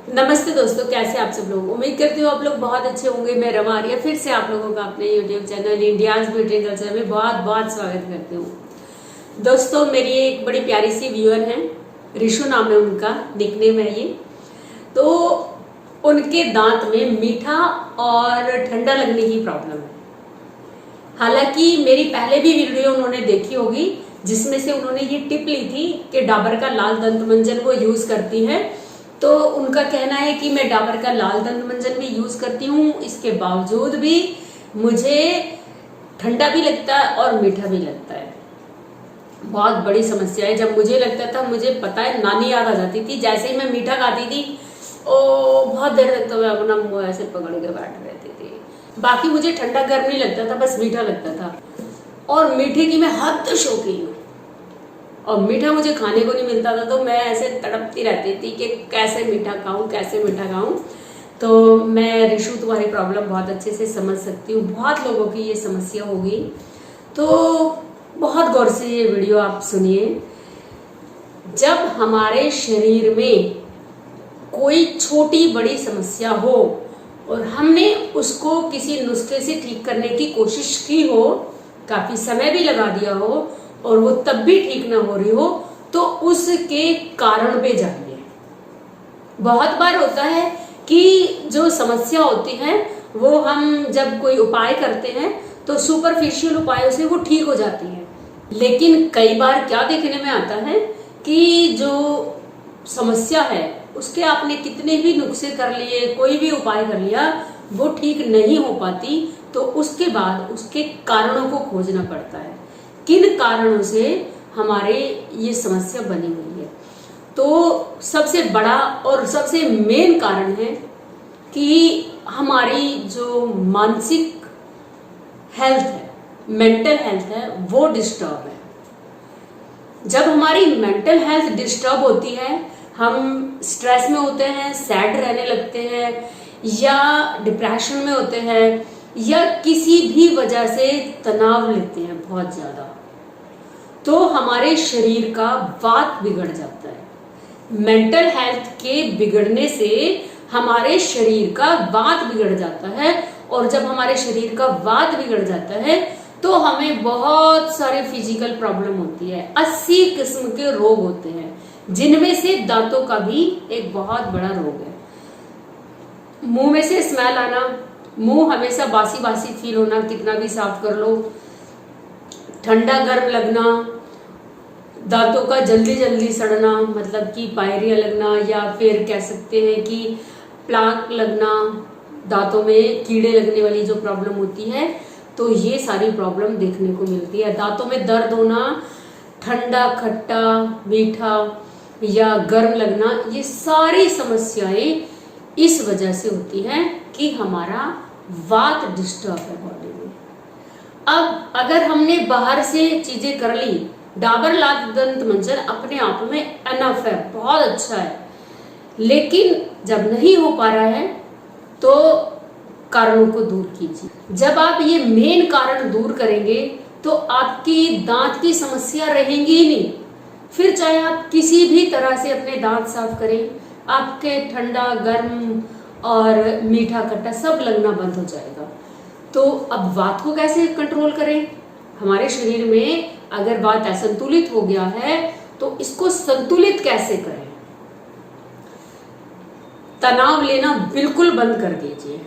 नमस्ते दोस्तों, कैसे आप सब लोग। उम्मीद करती हूँ आप लोग बहुत अच्छे होंगे। मैं रमा आर्या फिर से आप लोगों का अपने YouTube channel India's beauty culture में बहुत बहुत स्वागत करती हूँ। दोस्तों, मेरी एक बड़ी प्यारी सी व्यूअर है, रिशु नाम है उनका, निकनेम है ये। तो उनके दांत में मीठा और ठंडा लगने की प्रॉब्लम है। हालांकि मेरी पहले भी वीडियो उन्होंने देखी होगी जिसमें से उन्होंने ये टिप ली थी कि डाबर का लाल दंत मंजन वो यूज करती है। तो उनका कहना है कि मैं डाबर का लाल दंत मंजन भी यूज करती हूँ, इसके बावजूद भी मुझे ठंडा भी लगता है और मीठा भी लगता है। बहुत बड़ी समस्या है। जब मुझे लगता था, मुझे पता है, नानी याद आ जाती थी। जैसे ही मैं मीठा खाती थी बहुत देर तक तो मैं अपना मुंह ऐसे पकड़ के बैठ रहती थी। बाकी मुझे ठंडा गर्म नहीं लगता था, बस मीठा लगता था। और मीठे की मैं हद शौकीन हूँ और मीठा मुझे खाने को नहीं मिलता था तो मैं ऐसे तड़पती रहती थी कि कैसे मीठा खाऊं, कैसे मीठा खाऊं। तो मैं रिशु तुम्हारी प्रॉब्लम बहुत अच्छे से समझ सकती हूँ। बहुत लोगों की ये समस्या होगी, तो बहुत गौर से ये वीडियो आप सुनिए। जब हमारे शरीर में कोई छोटी बड़ी समस्या हो और हमने उसको किसी नुस्खे से ठीक करने की कोशिश की हो, काफी समय भी लगा दिया हो और वो तब भी ठीक ना हो रही हो, तो उसके कारण पे जाइए। बहुत बार होता है कि जो समस्या होती है वो हम जब कोई उपाय करते हैं तो सुपरफिशियल उपायों से वो ठीक हो जाती है। लेकिन कई बार क्या देखने में आता है कि जो समस्या है उसके आपने कितने भी नुस्खे कर लिए, कोई भी उपाय कर लिया, वो ठीक नहीं हो पाती। तो उसके बाद उसके कारणों को खोजना पड़ता है, किन कारणों से हमारे ये समस्या बनी हुई है। तो सबसे बड़ा और सबसे मेन कारण है कि हमारी जो मानसिक हेल्थ है, मेंटल हेल्थ है, वो डिस्टर्ब है। जब हमारी मेंटल हेल्थ डिस्टर्ब होती है, हम स्ट्रेस में होते हैं, सैड रहने लगते हैं, या डिप्रेशन में होते हैं, या किसी भी वजह से तनाव लेते हैं बहुत ज्यादा, तो हमारे शरीर का वात बिगड़ जाता है। मेंटल हेल्थ के बिगड़ने से हमारे शरीर का वात बिगड़ जाता है, और जब हमारे शरीर का वात बिगड़ जाता है तो हमें बहुत सारे फिजिकल प्रॉब्लम होती है। 80 किस्म के रोग होते हैं, जिनमें से दांतों का भी एक बहुत बड़ा रोग है। मुंह में से स्मेल आना, मुंह हमेशा बासी बासी फील होना, कितना भी साफ कर लो, ठंडा गर्म लगना, दांतों का जल्दी जल्दी सड़ना, मतलब कि पायरिया लगना, या फिर कह सकते हैं कि प्लाक लगना, दांतों में कीड़े लगने वाली जो प्रॉब्लम होती है, तो ये सारी प्रॉब्लम देखने को मिलती है। दांतों में दर्द होना, ठंडा खट्टा मीठा या गर्म लगना, ये सारी समस्याएं इस वजह से होती हैं कि हमारा वात डिस्टर्ब है बॉडी में। अब अगर हमने बाहर से चीजें कर ली, डाबर लाल दंत मंजन अपने आप में एनफ है, बहुत अच्छा है, लेकिन जब नहीं हो पा रहा है तो कारणों को दूर कीजिए। जब आप ये मेन कारण दूर करेंगे तो आपकी दांत की समस्या रहेंगी ही नहीं। फिर चाहे आप किसी भी तरह से अपने दांत साफ करें, आपके ठंडा गर्म और मीठा खट्टा सब लगना बंद हो जाएगा। तो अब वात को कैसे कंट्रोल करें? हमारे शरीर में अगर वात असंतुलित हो गया है तो इसको संतुलित कैसे करें? तनाव लेना बिल्कुल बंद कर दीजिए।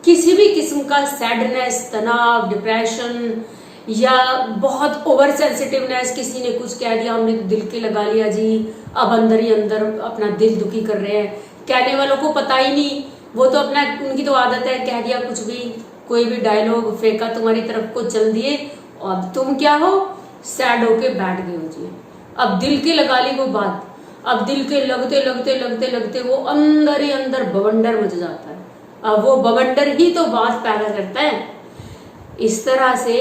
किसी भी किस्म का सैडनेस, तनाव, डिप्रेशन या बहुत ओवर सेंसिटिवनेस, किसी ने कुछ कह दिया, हमने तो दिल के लगा लिया जी, अब अंदर ही अंदर अपना दिल दुखी कर रहे हैं। कहने वालों को पता ही नहीं, वो तो अपना, उनकी तो आदत है, कह दिया कुछ भी, कोई भी डायलॉग फेंका तुम्हारी तरफ को, चल दिए, और अब तुम क्या हो, सैड होके बैठ गए हो जी। अब दिल के लगा ली वो बात, अब दिल के लगते लगते लगते लगते वो अंदर ही अंदर बवंडर मच जाता है। अब वो बवंडर ही तो बात पैदा करता है। इस तरह से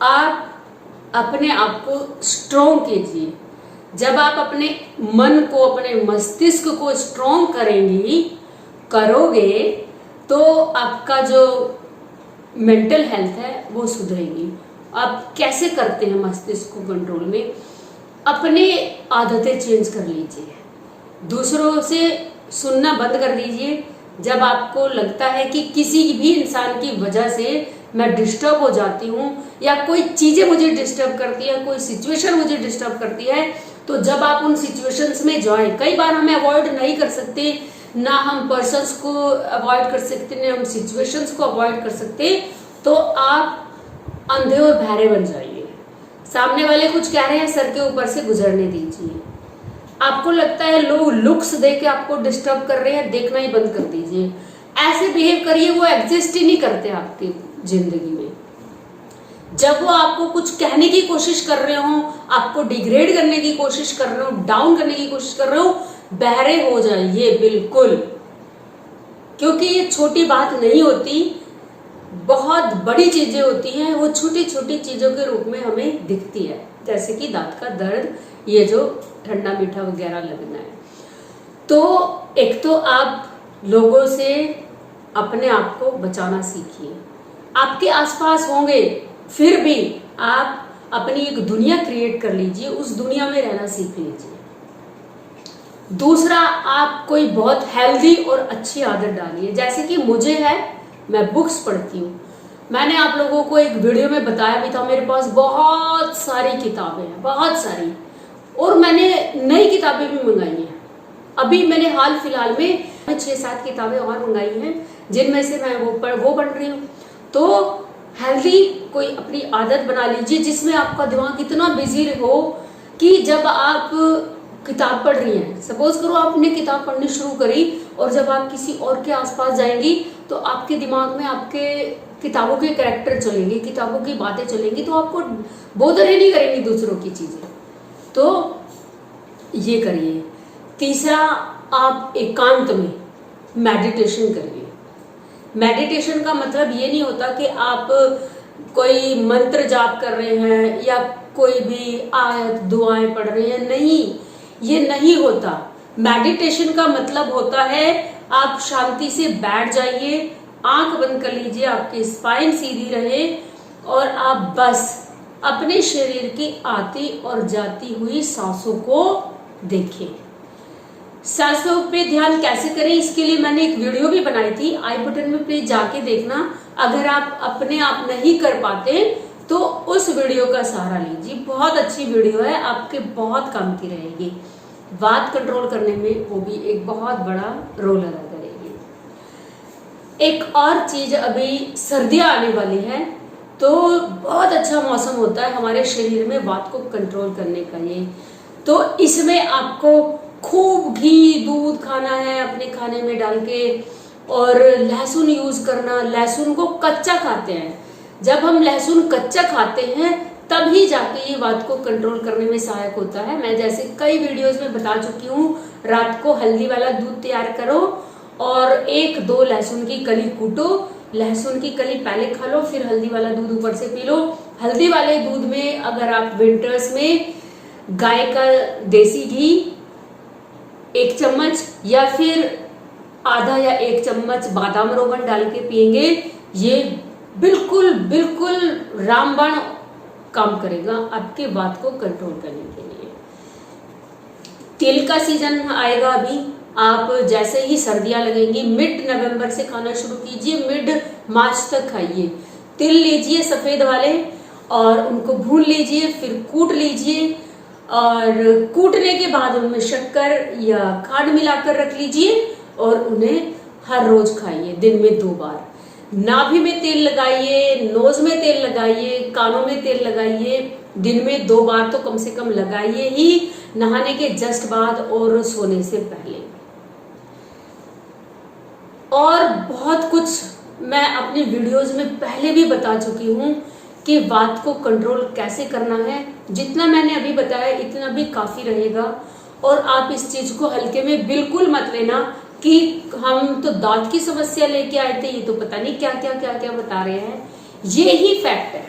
आप अपने आप को स्ट्रोंग कीजिए। जब आप अपने मन को, अपने मस्तिष्क को स्ट्रोंग करोगे तो आपका जो मेंटल हेल्थ है वो सुधरेगी। आप कैसे करते हैं मस्तिष्क को कंट्रोल में? अपने आदतें चेंज कर लीजिए। दूसरों से सुनना बंद कर दीजिए। जब आपको लगता है कि किसी भी इंसान की वजह से मैं डिस्टर्ब हो जाती हूँ या कोई चीजें मुझे डिस्टर्ब करती है, कोई सिचुएशन मुझे डिस्टर्ब करती है, तो जब आप उन सिचुएशंस में जाए, कई बार हमें अवॉइड नहीं कर सकते, ना हम पर्सन्स को अवॉइड कर सकते, ना हम सिचुएशंस को अवॉइड कर सकते, तो आप अंधे और बहरे बन जाइए। सामने वाले कुछ कह रहे हैं, सर के ऊपर से गुजरने दीजिए। आपको लगता है लोग लुक्स देख के आपको डिस्टर्ब कर रहे हैं, देखना ही बंद कर दीजिए। ऐसे बिहेव करिए, वो एग्जिस्ट ही नहीं करते आपकी जिंदगी में। जब वो आपको कुछ कहने की कोशिश कर रहे हो, आपको डिग्रेड करने की कोशिश कर रहे हो, डाउन करने की कोशिश कर रहे हो, बहरे हो जाइए बिल्कुल। क्योंकि ये छोटी बात नहीं होती, बहुत बड़ी चीजें होती हैं, वो छोटी छोटी चीजों के रूप में हमें दिखती है, जैसे कि दांत का दर्द, ये जो ठंडा मीठा वगैरह लगना है। तो एक तो आप लोगों से अपने आप को बचाना सीखिए। आपके आसपास होंगे, फिर भी आप अपनी एक दुनिया क्रिएट कर लीजिए, उस दुनिया में रहना सीख लीजिए। दूसरा, आप कोई बहुत हेल्दी और अच्छी आदत डालिए, जैसे कि मुझे है, मैं बुक्स पढ़ती हूँ। मैंने आप लोगों को एक वीडियो में बताया भी था, मेरे पास बहुत सारी किताबें हैं, बहुत सारी, और मैंने नई किताबें भी मंगाई हैं। अभी मैंने हाल फिलहाल में 6-7 किताबें और मंगाई हैं, जिनमें से मैं वो पढ़ रही हूँ। तो हेल्दी कोई अपनी आदत बना लीजिए, जिसमें आपका दिमाग इतना बिजी हो कि जब आप किताब पढ़ रही हैं, सपोज करो आपने किताब पढ़नी शुरू करी, और जब आप किसी और के आसपास जाएंगी तो आपके दिमाग में आपके किताबों के कैरेक्टर चलेंगे, किताबों की बातें चलेंगी, तो आपको बोधर ही नहीं करेंगी दूसरों की चीजें। तो ये करिए। तीसरा, आप एकांत में मेडिटेशन करिए। मेडिटेशन का मतलब ये नहीं होता कि आप कोई मंत्र जाप कर रहे हैं या कोई भी आयत दुआएं पढ़ रहे हैं, नहीं, ये नहीं होता। मेडिटेशन का मतलब होता है आप शांति से बैठ जाइए, आंख बंद कर लीजिए, आपकी स्पाइन सीधी रहे, और आप बस अपने शरीर की आती और जाती हुई सांसों को देखें। सांसों पे ध्यान कैसे करें, इसके लिए मैंने एक वीडियो भी बनाई थी, आई बटन में प्लीज जाके देखना। अगर आप अपने आप नहीं कर पाते तो उस वीडियो का सहारा लीजिए, बहुत अच्छी वीडियो है, आपके बहुत काम की रहेगी। वात कंट्रोल करने में वो भी एक बहुत बड़ा रोल अदा करेगी। एक और चीज, अभी सर्दियां आने वाली है, तो बहुत अच्छा मौसम होता है हमारे शरीर में वात को कंट्रोल करने का ये। तो इसमें आपको खूब घी दूध खाना है अपने खाने में डाल के, और लहसुन यूज करना। लहसुन को कच्चा खाते हैं, जब हम लहसुन कच्चा खाते हैं तभी जाके ये वात को कंट्रोल करने में सहायक होता है। मैं जैसे कई वीडियोस में बता चुकी हूँ, रात को हल्दी वाला दूध तैयार करो और 1-2 लहसुन की कली कूटो, लहसुन की कली पहले खा लो, फिर हल्दी वाला दूध ऊपर से पी लो। हल्दी वाले दूध में अगर आप विंटर्स में गाय का देसी घी 1 चम्मच या फिर आधा या 1 चम्मच बादाम रोगन डाल के पियेंगे, ये बिल्कुल बिल्कुल रामबाण काम करेगा आपके वात को कंट्रोल करने के लिए। तिल का सीजन आएगा अभी, आप जैसे ही सर्दियां लगेंगी मिड नवंबर से खाना शुरू कीजिए, मिड मार्च तक खाइए। तिल लीजिए सफेद वाले और उनको भून लीजिए, फिर कूट लीजिए, और कूटने के बाद उनमें शक्कर या खांड मिलाकर रख लीजिए और उन्हें हर रोज खाइए, दिन में 2 बार। नाभि में तेल लगाइए, नोज में तेल लगाइए, कानों में तेल लगाइए, दिन में 2 बार तो कम से कम लगाइए ही, नहाने के जस्ट बाद और सोने से पहले। और बहुत कुछ मैं अपनी वीडियोस में पहले भी बता चुकी हूँ कि वात को कंट्रोल कैसे करना है। जितना मैंने अभी बताया इतना भी काफी रहेगा, और आप इस चीज को हल्के में बिल्कुल मत लेना कि हम तो दांत की समस्या लेके आए थे, ये तो पता नहीं क्या क्या क्या क्या बता रहे हैं। ये ही फैक्ट है,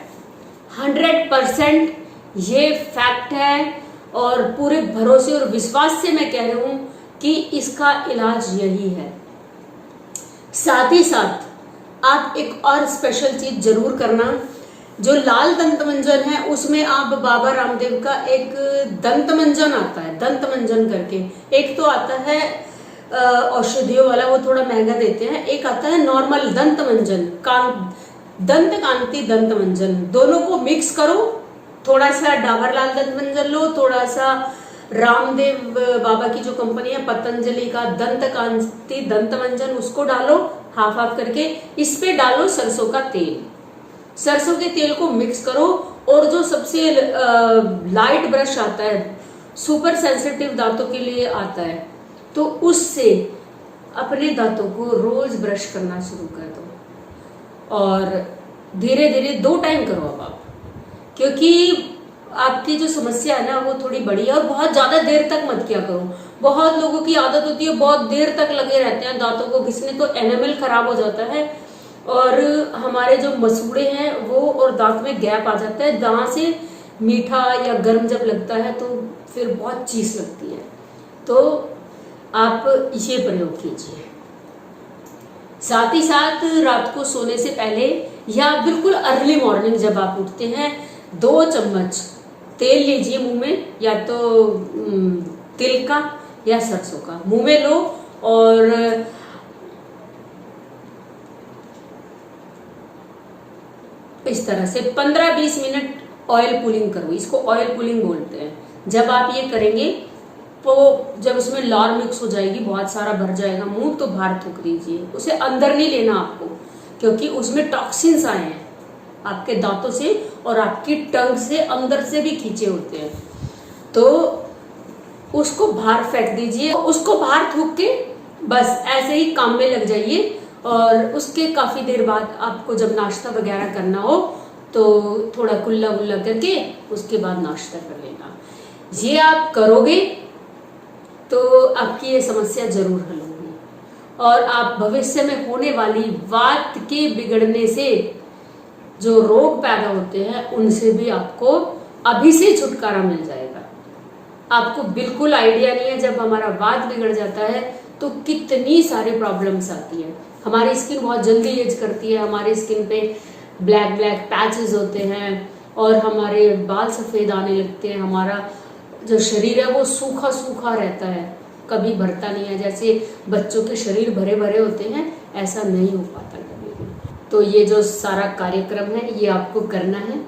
100% ये फैक्ट है, और पूरे भरोसे और विश्वास से मैं कह रही हूं कि इसका इलाज यही है। साथ ही साथ आप एक और स्पेशल चीज जरूर करना, जो लाल दंत मंजन है उसमें आप बाबा रामदेव का एक दंत मंजन आता है, दंत मंजन करके। एक तो आता है औषधियों वाला, वो थोड़ा महंगा देते हैं। एक आता है नॉर्मल दंत मंजन, दंत कांति दंत मंजन। दोनों को मिक्स करो, थोड़ा सा डाबर लाल दंत मंजन लो, थोड़ा सा रामदेव बाबा की जो कंपनी है पतंजलि का दंत कांति दंत मंजन, उसको डालो हाफ हाफ करके। इस पे डालो सरसों का तेल, सरसों के तेल को मिक्स करो। और जो सबसे लाइट ब्रश आता है, सुपर सेंसिटिव दांतों के लिए आता है, तो उससे अपने दांतों को रोज ब्रश करना शुरू कर दो। और धीरे धीरे 2 टाइम करो अब आप, क्योंकि आपकी जो समस्या है ना वो थोड़ी बड़ी है। और बहुत ज्यादा देर तक मत किया करो। बहुत लोगों की आदत होती है बहुत देर तक लगे रहते हैं दांतों को घिसने, तो एनामेल खराब हो जाता है और हमारे जो मसूड़े हैं वो और दांत में गैप आ जाता है। दांत से मीठा या गर्म जब लगता है तो फिर बहुत चीस लगती है। तो आप ये प्रयोग कीजिए। साथ ही साथ रात को सोने से पहले या बिल्कुल अर्ली मॉर्निंग जब आप उठते हैं 2 चम्मच तेल लीजिए मुंह में, या तो तिल का या सरसों का मुंह में लो और इस तरह से 15-20 मिनट ऑयल पुलिंग करो। इसको ऑयल पुलिंग बोलते हैं। जब आप ये करेंगे तो जब उसमें लार मिक्स हो जाएगी, बहुत सारा भर जाएगा मुंह, तो बाहर थूक दीजिए। उसे अंदर नहीं लेना आपको, क्योंकि उसमें टॉक्सिन्स आए हैं आपके दांतों से और आपकी टंग से अंदर से भी खींचे होते हैं, तो उसको बाहर फेंक दीजिए। उसको बाहर थूक के बस ऐसे ही काम में लग जाइए। और उसके काफी देर बाद आपको जब नाश्ता वगैरह करना हो तो थोड़ा कुल्ला वुल्ला करके उसके बाद नाश्ता कर लेना। ये आप करोगे तो आपकी ये समस्या जरूर हल होगी और आप भविष्य में होने वाली वात के बिगड़ने से जो रोग पैदा होते हैं उनसे भी आपको अभी से छुटकारा मिल जाएगा। आपको बिल्कुल आइडिया नहीं है जब हमारा वात बिगड़ जाता है तो कितनी सारी प्रॉब्लम्स आती है। हमारी स्किन बहुत जल्दी एज करती है, हमारी स्किन पे ब्लैक ब्लैक पैचेस होते हैं और हमारे बाल सफेद आने लगते हैं। हमारा जो शरीर है वो सूखा सूखा रहता है, कभी भरता नहीं है। जैसे बच्चों के शरीर भरे भरे होते हैं ऐसा नहीं हो पाता कभी भी। तो ये जो सारा कार्यक्रम है ये आपको करना है।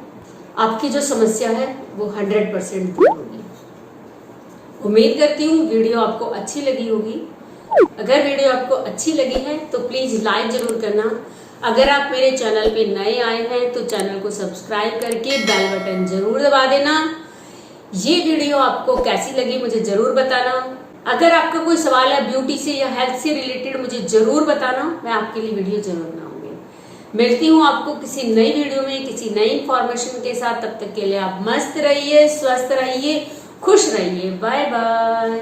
आपकी जो समस्या है वो 100% दूर होगी। उम्मीद करती हूँ वीडियो आपको अच्छी लगी होगी। अगर वीडियो आपको अच्छी लगी है तो प्लीज लाइक जरूर करना। अगर आप मेरे चैनल पे नए आए हैं तो चैनल को सब्सक्राइब करके बेल बटन जरूर दबा देना। ये वीडियो आपको कैसी लगी मुझे जरूर बताना। अगर आपका कोई सवाल है ब्यूटी से या हेल्थ से रिलेटेड मुझे जरूर बताना, मैं आपके लिए वीडियो जरूर बनाऊंगी। मिलती हूँ आपको किसी नई वीडियो में किसी नई इंफॉर्मेशन के साथ। तब तक के लिए आप मस्त रहिए, स्वस्थ रहिए, खुश रहिए। Bye bye.